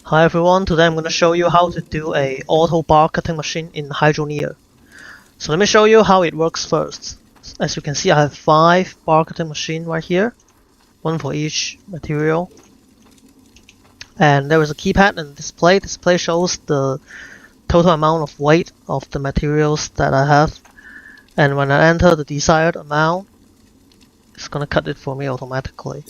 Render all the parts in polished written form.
Hi everyone, today I'm going to show you how to do a auto bar cutting machine in Hydroneer. So let me show you how it works first. As you can see, I have 5 bar cutting machine right here, one for each material. And there is a keypad and display. Display shows the total amount of weight of the materials that I have. And when I enter the desired amount, it's going to cut it for me automatically.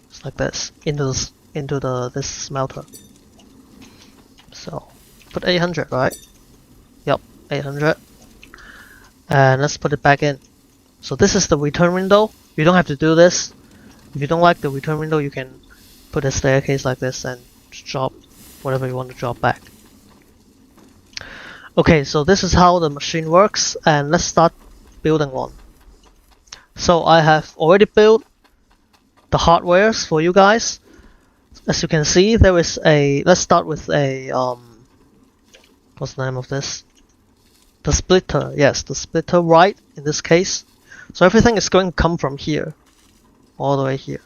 Just like this, into this smelter. So, put 800, right? Yep, 800. And let's put it back in. So this is the return window. You don't have to do this. If you don't like the return window, you can put a staircase like this and drop whatever you want to drop back. Okay, so this is how the machine works, and let's start building one. So I have already built the hardwares for you guys. As you can see, there is a, let's start with a, what's the name of this? The splitter, yes, the splitter right in this case. So everything is going to come from here, all the way here.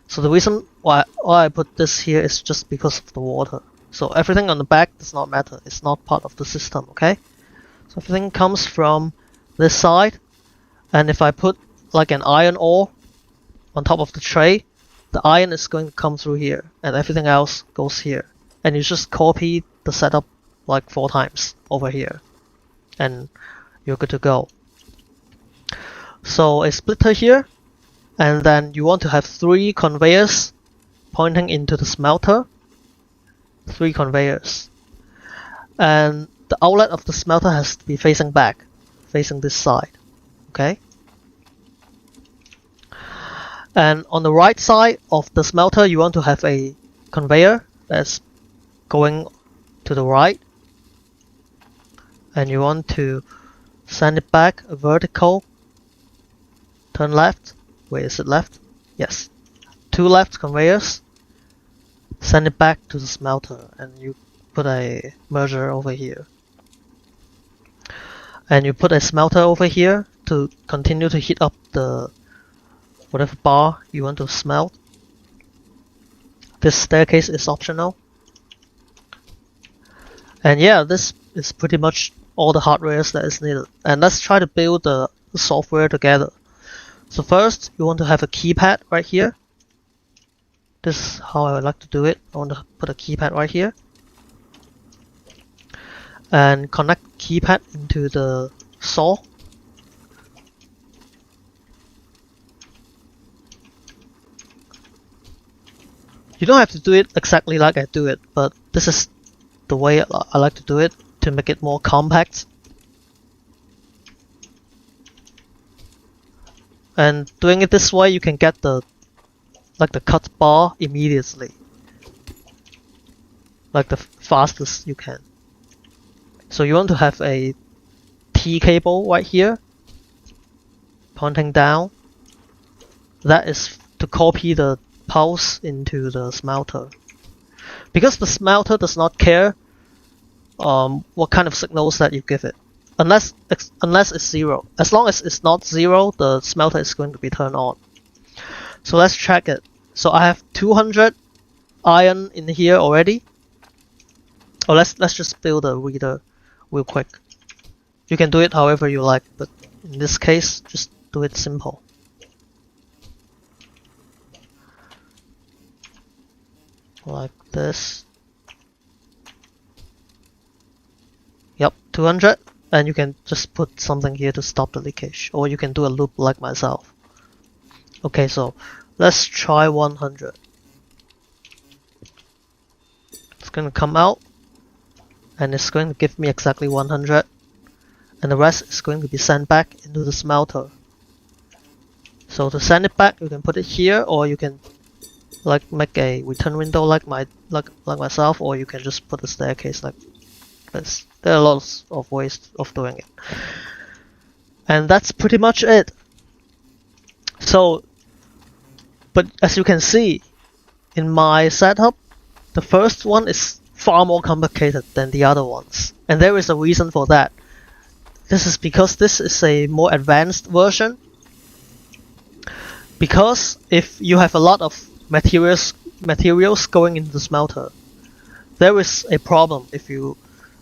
So the reason why I put this here is just because of the water. So everything on the back does not matter, it's not part of the system, okay? So everything comes from this side, and if I put like an iron ore on top of the tray, the iron is going to come through here, and everything else goes here. And you just copy the setup like 4 times over here, and you're good to go. So a splitter here, and then you want to have 3 conveyors pointing into the smelter. 3 conveyors. And the outlet of the smelter has to be facing back, facing this side, okay? And on the right side of the smelter, you want to have a conveyor that's going to the right. And you want to send it back a vertical. Turn left. Wait, is it left? Yes. 2 left conveyors. Send it back to the smelter. And you put a merger over here. And you put a smelter over here to continue to heat up the whatever bar you want to smelt. This staircase is optional. And yeah, this is pretty much all the hardware that is needed. And let's try to build the software together. So first, you want to have a keypad right here. This is how I would like to do it. I want to put a keypad right here. And connect keypad into the saw. You don't have to do it exactly like I do it, but this is the way I like to do it to make it more compact. And doing it this way, you can get the cut bar immediately, like the fastest you can. So you want to have a T cable right here, pointing down. That is to copy the pulse into the smelter, because the smelter does not care what kind of signals that you give it, unless it's 0. As long as it's not 0, the smelter is going to be turned on. So let's check it. So I have 200 iron in here already. Oh, let's just build a reader real quick. You can do it however you like, but in this case, just do it simple. Like this. Yep, 200. And you can just put something here to stop the leakage, or you can do a loop like myself. Okay, so let's try 100. It's going to come out, and it's going to give me exactly 100, and the rest is going to be sent back into the smelter. So to send it back, you can put it here, or you can like make a return window like myself, or you can just put a staircase like this. There are lots of ways of doing it, and that's pretty much it. So, but as you can see in my setup, the first one is far more complicated than the other ones, and there is a reason for that. This is because this is a more advanced version. Because if you have a lot of materials going into the smelter, there is a problem if you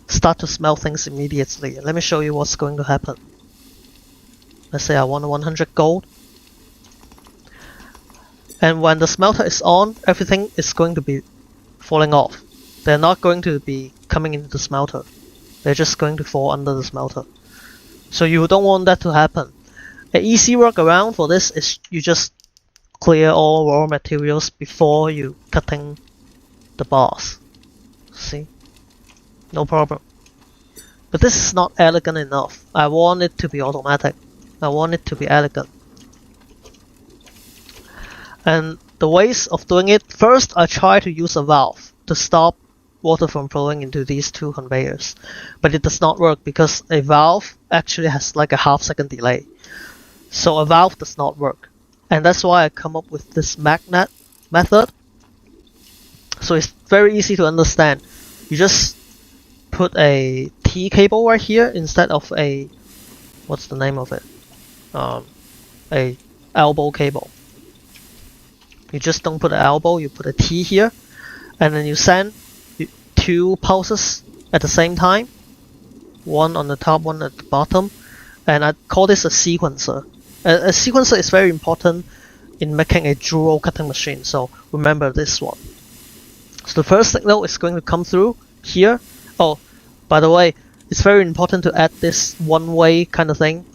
start to smelt things immediately. Let me show you what's going to happen. Let's say I want 100 gold. And when the smelter is on, everything is going to be falling off. They're not going to be coming into the smelter. They're just going to fall under the smelter. So you don't want that to happen. An easy workaround for this is you just clear all raw materials before you cutting the bars. See? No problem. But this is not elegant enough. I want it to be automatic. I want it to be elegant. And the ways of doing it, first I try to use a valve to stop water from flowing into these two conveyors. But it does not work because a valve actually has like a half-second delay. So a valve does not work. And that's why I come up with this magnet method. So it's very easy to understand. You just put a T cable right here instead of a, what's the name of it? A elbow cable. You just don't put an elbow, you put a T here, and then you send two pulses at the same time, one on the top, one at the bottom, and I call this a sequencer. A sequencer is very important in making a dual cutting machine, so remember this one. So the first signal is going to come through here. Oh, by the way, it's very important to add this one-way kind of thing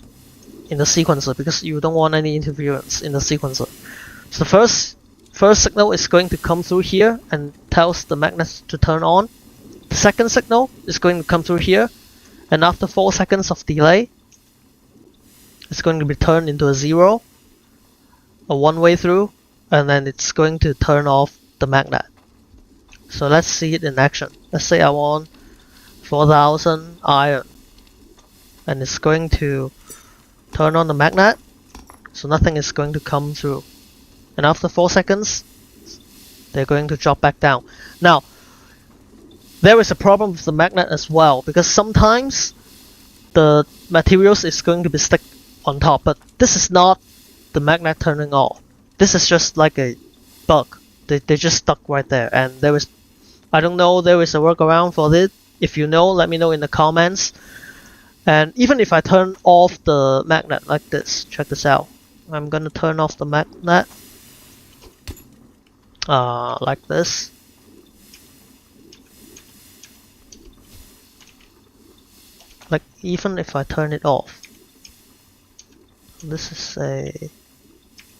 in the sequencer because you don't want any interference in the sequencer. So the first signal is going to come through here and tells the magnet to turn on. The second signal is going to come through here, and after 4 seconds of delay, it's going to be turned into a 0, a one-way through, and then it's going to turn off the magnet. So let's see it in action. Let's say I want 4000 iron, and it's going to turn on the magnet, so nothing is going to come through. And after 4 seconds, they're going to drop back down. Now, there is a problem with the magnet as well, because sometimes the materials is going to be stuck on top, but this is not the magnet turning off. This is just like a bug. They just stuck right there, and there is, I don't know, there is a workaround for it. If you know, let me know in the comments. And even if I turn off the magnet like this, check this out. I'm gonna turn off the magnet like this. Like even if I turn it off, this is a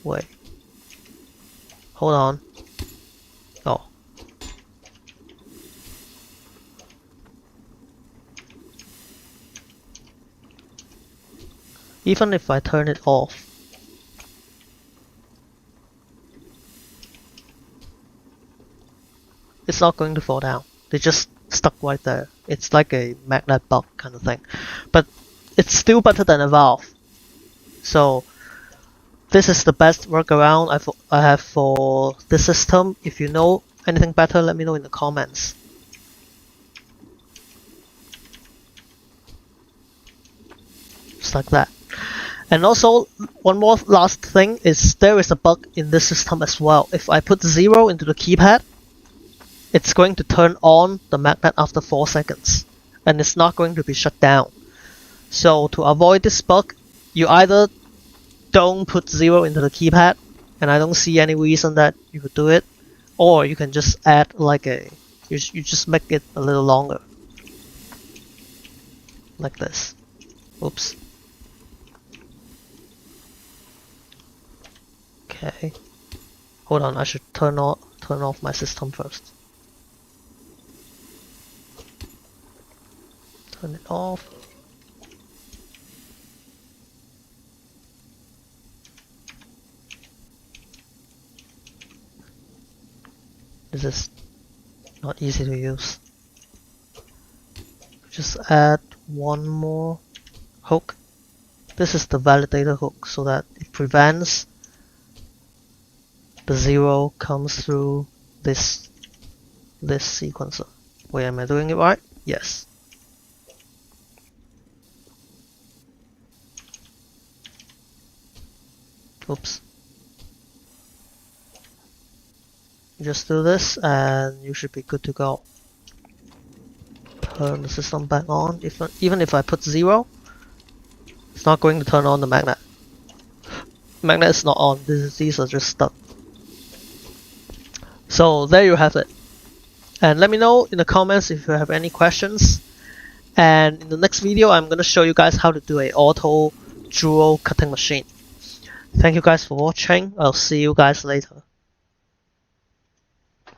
wait. Hold on. Oh. Even if I turn it off, it's not going to fall down. They just stuck right there. It's like a magnet bug kind of thing. But it's still better than a valve. So this is the best workaround I have for this system. If you know anything better, let me know in the comments. Just like that. And also, one more last thing is there is a bug in this system as well. If I put 0 into the keypad, it's going to turn on the magnet after 4 seconds. And it's not going to be shut down. So to avoid this bug, you either don't put 0 into the keypad, and I don't see any reason that you would do it, or you can just add like you just make it a little longer. Like this. Oops. Okay. Hold on, I should turn off my system first. Turn it off. This is not easy to use. Just add one more hook. This is the validator hook, so that it prevents the 0 comes through this sequencer. Wait, am I doing it right? Yes. Oops. Just do this and you should be good to go. turn the system back on. Even if I put 0, it's not going to turn on the magnet. Magnet is not on. These are just stuck. So there you have it. And let me know in the comments if you have any questions. And in the next video, I'm going to show you guys how to do a auto jewel cutting machine. Thank you guys for watching. I'll see you guys later.